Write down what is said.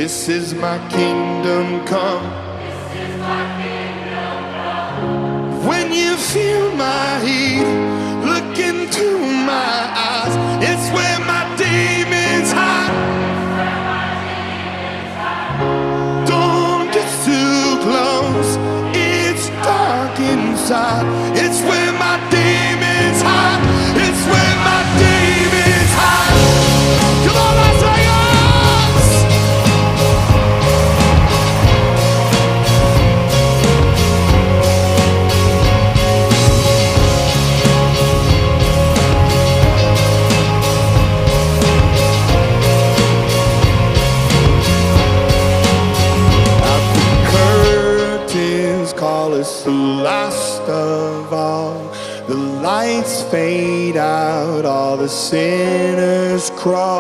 This is my kingdom come. When you feel my heat, look into my eyes. It's where my demons hide. Don't get too close, it's dark inside. It's where my demons hide. It's where my demons hide. Come on, Las Vegas! Call us the last of all. The lights fade out, all the sinners crawl.